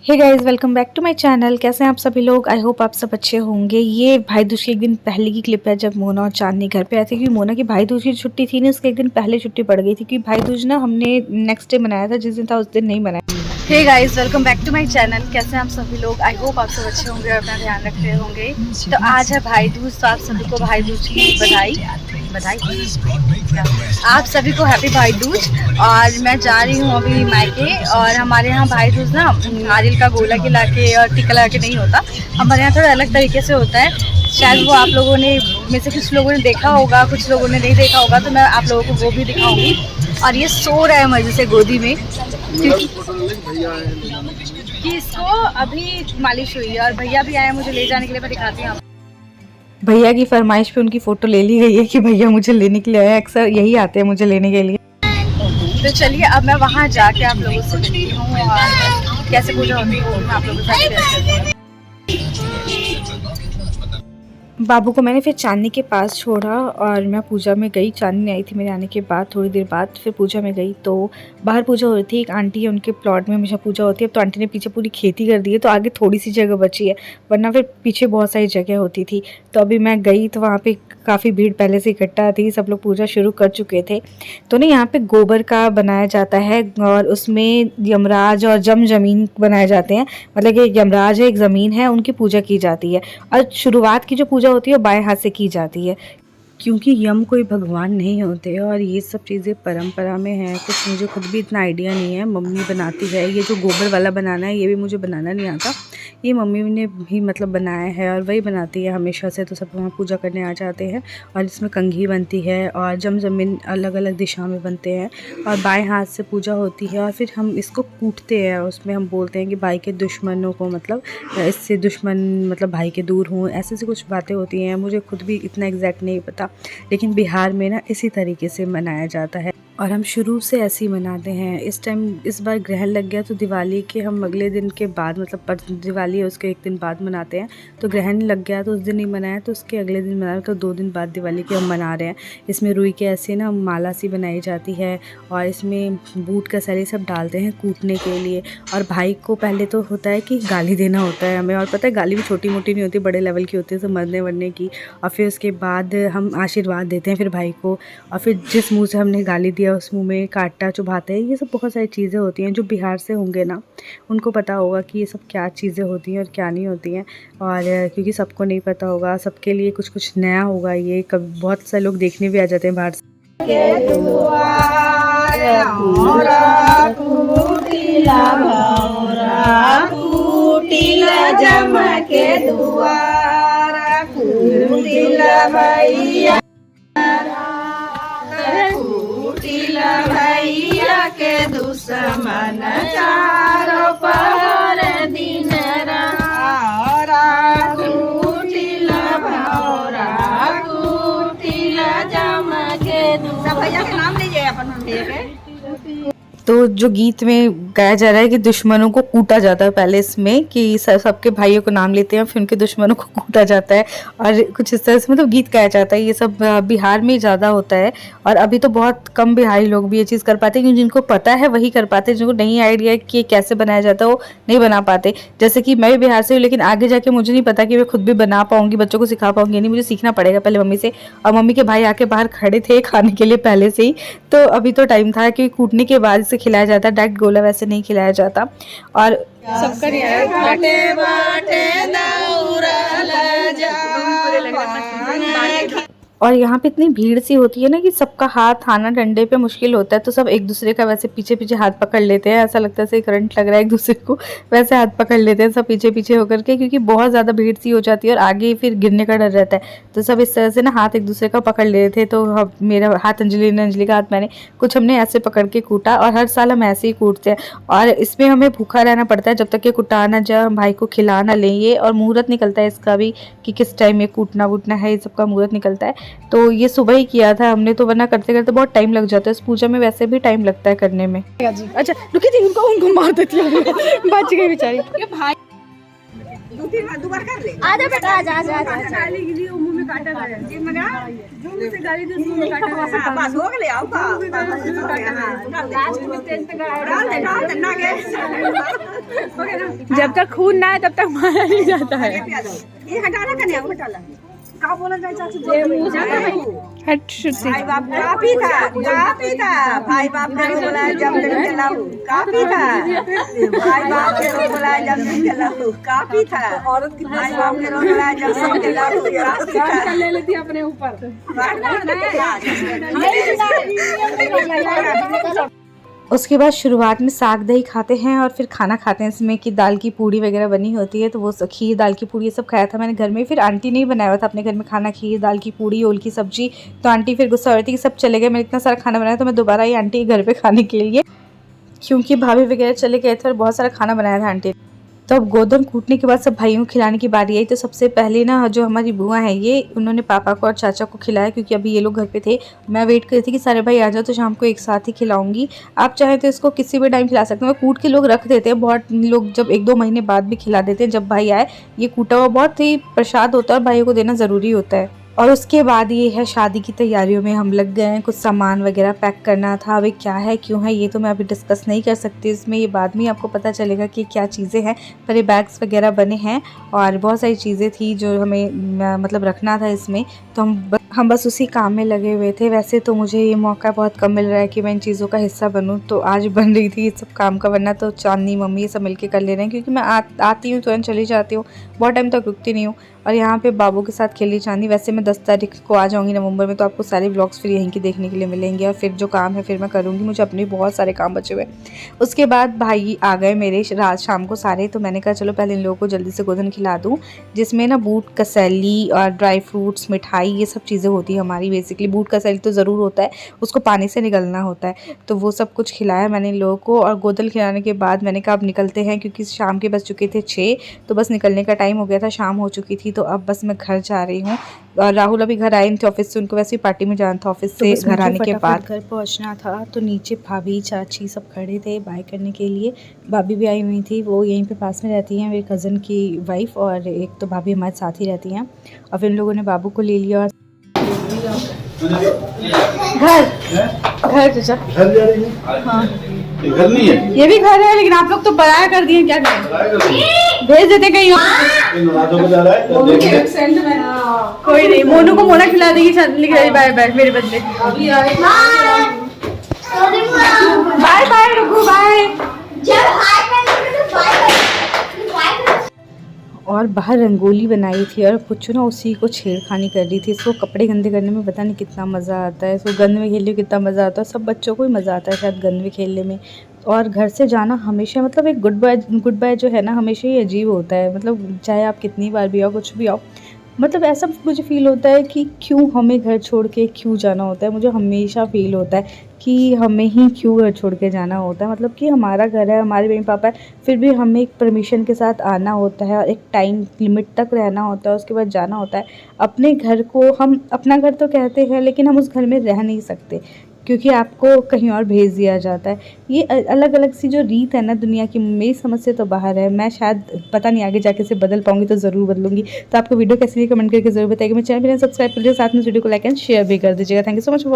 Hey guys, welcome back to my channel. कैसे हैं आप सभी लोग? आई होप आप सब अच्छे होंगे। ये भाई दूज के एक दिन पहले की क्लिप है जब मोना और चांदनी घर पे आए थे। क्योंकि मोना की भाई दूज की छुट्टी थी ना, उसके एक दिन पहले छुट्टी पड़ गई थी। क्योंकि भाई दूज ना हमने नेक्स्ट डे मनाया था, जिस दिन था उस दिन नहीं मनाया। Hey guys, welcome back to my channel. कैसे हैं आप सभी लोग? आई होप आप सब अच्छे होंगे और अपना ध्यान रख रहे होंगे। तो आज है भाई दूज, तो आप सभी को भाई दूज की बधाई। आप सभी को हैप्पी भाई दूज। और मैं जा रही हूँ अभी मायके। और हमारे यहाँ भाई दूज ना नारियल का गोला खिला के और टीका लगा के नहीं होता। हमारे यहाँ थोड़ा अलग तरीके से होता है। शायद वो आप लोगों ने में से कुछ लोगों ने देखा होगा, कुछ लोगों ने नहीं देखा होगा, तो मैं आप लोगों को वो भी दिखाऊंगी। और ये सो रहा है मजे से गोदी में, कि इसको अभी मालिश हुई है। और भैया भी आए मुझे ले जाने के लिए, मैं दिखाती हूँ। भैया की फरमाइश पे उनकी फ़ोटो ले ली गई है कि भैया मुझे लेने के लिए आए। अक्सर यही आते हैं मुझे लेने के लिए। तो चलिए अब मैं वहाँ जाके आप लोगों से मिलती हूँ और कैसे पूजा होती है वो मैं आप लोगों के साथ शेयर करती हूँ। बाबू को मैंने फिर चांदनी के पास छोड़ा और मैं पूजा में गई। चांदनी आई थी मेरे आने के बाद, थोड़ी देर बाद फिर पूजा में गई। तो बाहर पूजा हो रही थी। एक आंटी है, उनके प्लॉट में हमेशा पूजा होती है। अब तो आंटी ने पीछे पूरी खेती कर दी है, तो आगे थोड़ी सी जगह बची है, वरना फिर पीछे बहुत सारी जगह होती थी। तो अभी मैं गई तो वहाँ पे काफ़ी भीड़ पहले से इकट्ठा थी, सब लोग पूजा शुरू कर चुके थे। तो ना यहाँ पे गोबर का बनाया जाता है और उसमें यमराज और जमीन बनाए जाते हैं। मतलब कि यमराज है, एक ज़मीन है, उनकी पूजा की जाती है। और शुरुआत की जो पूजा होती है वो बाएं हाथ से की जाती है, क्योंकि यम कोई भगवान नहीं होते। और ये सब चीज़ें परंपरा में हैं। कुछ मुझे खुद भी इतना आइडिया नहीं है, मम्मी बनाती है। ये जो गोबर वाला बनाना है ये भी मुझे बनाना नहीं आता, ये मम्मी ने भी मतलब बनाया है और वही बनाती है हमेशा से। तो सब वहाँ पूजा करने आ जाते हैं। और इसमें कंघी बनती है और जमीन अलग अलग दिशा में बनते हैं और बाएं हाथ से पूजा होती है। और फिर हम इसको कूटते हैं, उसमें हम बोलते हैं कि भाई के दुश्मनों को, मतलब इससे दुश्मन मतलब भाई के दूर हों, ऐसे से कुछ बातें होती हैं। मुझे खुद भी इतना एग्जैक्ट नहीं पता, लेकिन बिहार में ना इसी तरीके से मनाया जाता है और हम शुरू से ऐसे ही मनाते हैं। इस बार ग्रहण लग गया तो दिवाली के हम अगले दिन के बाद, मतलब दिवाली है उसके एक दिन बाद मनाते हैं। तो ग्रहण लग गया तो उस दिन नहीं मनाया, तो उसके अगले दिन मनाया। तो 2 दिन बाद दिवाली के हम मना रहे हैं। इसमें रुई के ऐसे ना माला सी बनाई जाती है और इसमें बूट का सैली सब डालते हैं कूटने के लिए। और भाई को पहले तो होता है कि गाली देना होता है हमें, और पता है गाली भी छोटी मोटी नहीं होती, बड़े लेवल की होती है, सब मरने वरने की। और फिर उसके बाद हम आशीर्वाद देते हैं फिर भाई को। और फिर जिस मुँह से हमने गाली दिया उस मुँह में कांटा चुभाते हैं। ये सब बहुत सारी चीज़ें होती हैं। जो बिहार से होंगे ना उनको पता होगा कि ये सब क्या चीज़ें होती हैं और क्या नहीं होती हैं। और क्योंकि सबको नहीं पता होगा, सबके लिए कुछ कुछ नया होगा। ये कभी बहुत सारे लोग देखने भी आ जाते हैं बाहर से। भैया के दुश्मन चारों पहर दिन भैया के नाम लीजिए अपन। तो जो गीत में गाया जा रहा है कि दुश्मनों को कूटा जाता है पहले, इसमें कि सबके भाइयों को नाम लेते हैं फिर उनके दुश्मनों को कूटा जाता है और कुछ इस तरह से मतलब गीत गाया जाता है। ये सब बिहार में ज़्यादा होता है और अभी तो बहुत कम बिहारी लोग भी ये चीज़ कर पाते हैं, क्योंकि जिनको पता है वही कर पाते हैं। जिनको नहीं आइडिया है कि कैसे बनाया जाता है वो नहीं बना पाते। जैसे कि मैं भी बिहार से हूँ, लेकिन आगे जाके मुझे नहीं पता कि मैं खुद भी बना पाऊँगी, बच्चों को सिखा पाऊँगी नहीं। मुझे सीखना पड़ेगा पहले मम्मी से। और मम्मी के भाई आके बाहर खड़े थे खाने के लिए पहले से ही, तो अभी तो टाइम था कि कूटने के बाद खिलाया जाता है। डायरेक्ट गोला वैसे नहीं खिलाया जाता। और सबका और यहाँ पे इतनी भीड़ सी होती है ना कि सबका हाथ आना डंडे पे मुश्किल होता है। तो सब एक दूसरे का वैसे पीछे पीछे हाथ पकड़ लेते हैं, ऐसा लगता है जैसे करंट लग रहा है एक दूसरे को, वैसे हाथ पकड़ लेते हैं सब पीछे पीछे होकर के, क्योंकि बहुत ज़्यादा भीड़ सी हो जाती है और आगे फिर गिरने का डर रहता है। तो सब इस तरह से ना हाथ एक दूसरे का पकड़ ले रहे थे। तो मेरा हाथ अंजलि ने, अंजलि का हाथ मैंने, कुछ हमने ऐसे पकड़ के कूटा। और हर साल हम ऐसे ही कूटते हैं और इसमें हमें भूखा रहना पड़ता है जब तक कि कुटा ना जाए, हम भाई को खिला ना लें। ये और मुहूर्त निकलता है इसका भी कि किस टाइम में कूटना वूटना है, ये सबका मुहूर्त निकलता है। तो ये सुबह ही किया था हमने, तो वरना करते करते बहुत टाइम लग जाता है। इस पूजा में वैसे भी टाइम लगता है करने में। अच्छा रुकी थी, उनको मार देती है, बच गई बेचारी। भाई दोबारा कर ले, आजा बेटा आजा आजा आजा। जब तक खून ना है तब तक मारा नहीं जाता है। हट शुद्धि। भाई बाप काफी था भाई बाप ने बोला जब तक चलाऊ काफी था भाई बाप ने बोला जब तक चलाऊ काफी था औरत की भाई बाप ने बोला जब तक चलाऊ ले लेती अपने ऊपर। उसके बाद शुरुआत में साग दही खाते हैं और फिर खाना खाते हैं। इसमें कि दाल की पूड़ी वगैरह बनी होती है, तो वो खीर दाल की पूड़ी ये सब खाया था मैंने घर में। फिर आंटी ने ही बनाया हुआ था अपने घर में खाना, खीर दाल की पूड़ी ओल की सब्जी। तो आंटी फिर गुस्सा हो रही थी कि सब चले गए, मैंने इतना सारा खाना बनाया, तो मैं दोबारा आई आंटी के घर पे खाने के लिए, क्योंकि भाभी वगैरह चले गए थे और बहुत सारा खाना बनाया था आंटी। तो अब गोदन कूटने के बाद सब भाइयों को खिलाने की बारी आई। तो सबसे पहले ना जो हमारी बुआ है ये उन्होंने पापा को और चाचा को खिलाया, क्योंकि अभी ये लोग घर पे थे। मैं वेट कर रही थी कि सारे भाई आ जाओ तो शाम को एक साथ ही खिलाऊंगी। आप चाहें तो इसको किसी भी टाइम खिला सकते हैं। कूट के लोग रख देते हैं, बहुत लोग जब 1-2 महीने बाद भी खिला देते हैं जब भाई आए। ये कूटा हुआ बहुत ही प्रसाद होता है और भाइयों को देना ज़रूरी होता है। और उसके बाद ये है शादी की तैयारियों में हम लग गए हैं। कुछ सामान वगैरह पैक करना था। अभी क्या है क्यों है ये तो मैं अभी डिस्कस नहीं कर सकती इसमें, ये बाद में आपको पता चलेगा कि क्या चीज़ें हैं। पर ये बैग्स वगैरह बने हैं और बहुत सारी चीज़ें थी जो हमें मतलब रखना था इसमें, तो हम बस उसी काम में लगे हुए थे। वैसे तो मुझे ये मौका बहुत कम मिल रहा है कि मैं इन चीज़ों का हिस्सा बनूँ, तो आज बन रही थी इस सब काम का, वरना तो चांदनी मम्मी ये सब मिलके कर ले रहे हैं, क्योंकि मैं आती हूँ तुरंत चली जाती हूँ, बहुत टाइम तक रुकती नहीं हूँ। और यहाँ पे बाबू के साथ खेली चांदी। वैसे मैं 10 तारीख को आ जाऊँगी नवंबर में, तो आपको सारे ब्लॉग्स फिर यहीं के देखने के लिए मिलेंगे। और फिर जो काम है फिर मैं करूँगी, मुझे अपने बहुत सारे काम बचे हुए। उसके बाद भाई आ गए मेरे रात शाम को सारे, तो मैंने कहा चलो पहले इन लोगों को जल्दी से गोधन खिला दूँ, जिसमें ना बूट कसैली और ड्राई फ्रूट्स मिठाई ये सब चीज़ें होती है हमारी। बेसिकली बूट कसैली तो ज़रूर होता है, उसको पानी से निगलना होता है, तो वो सब कुछ खिलाया मैंने इन लोगों को। और गोदल खिलाने के बाद मैंने कहा अब निकलते हैं, क्योंकि शाम के बज चुके थे 6, तो बस निकलने का टाइम हो गया था, शाम हो चुकी थी। तो अब बस मैं घर जा रही हूँ। और राहुल अभी घर आए थे ऑफिस से, उनको वैसे ही पार्टी में जाना था ऑफिस से। घर आने के बाद घर पहुँचना था, तो नीचे भाभी चाची सब खड़े थे बाय करने के लिए। भाभी भी आई हुई थी, वो यहीं पे पास में रहती हैं, मेरे कज़न की वाइफ, और एक तो भाभी हमारे साथ ही रहती हैं। और फिर इन लोगों ने बाबू को ले लिया और घर चाचा घर जा रही है। हाँ घर नहीं है, ये भी घर है, लेकिन आप लोग तो पराया कर दिए, क्या करें, भेज देते कहीं कोई नहीं। मोनू को मोना खिला देगी, बाय बाय मेरे बदले। बाय बाय रुकू बाय। और बाहर रंगोली बनाई थी और कुछ ना उसी को छेड़खानी कर रही थी। इसको कपड़े गंदे करने में पता नहीं कितना मज़ा आता है, इसको गंद में खेलने में कितना मज़ा आता है। सब बच्चों को ही मज़ा आता है शायद गंद में खेलने में। और घर से जाना हमेशा मतलब एक गुड बाय जो है ना, हमेशा ही अजीब होता है। मतलब चाहे आप कितनी बार भी आओ, कुछ भी आओ, मतलब ऐसा मुझे फ़ील होता है कि क्यों हमें घर छोड़ के क्यों जाना होता है। मुझे हमेशा फ़ील होता है कि हमें ही क्यों घर छोड़ के जाना होता है। मतलब कि हमारा घर है, हमारे मम्मी पापा है, फिर भी हमें एक परमिशन के साथ आना होता है और एक टाइम लिमिट तक रहना होता है, उसके बाद जाना होता है। अपने घर को हम अपना घर तो कहते हैं, लेकिन हम उस घर में रह नहीं सकते, क्योंकि आपको कहीं और भेज दिया जाता है। ये अलग अलग सी जो रीत है ना दुनिया की, मेरी समझ से तो बाहर है। मैं शायद पता नहीं आगे जाके से बदल पाऊंगी, तो ज़रूर बदलूंगी। तो आपको वीडियो कैसी लगी कमेंट करके ज़रूर बताइए। मैं चैनल पर सब्सक्राइब कर लीजिए, साथ में वीडियो को लाइक एंड शेयर भी कर दीजिएगा। Thank you so much.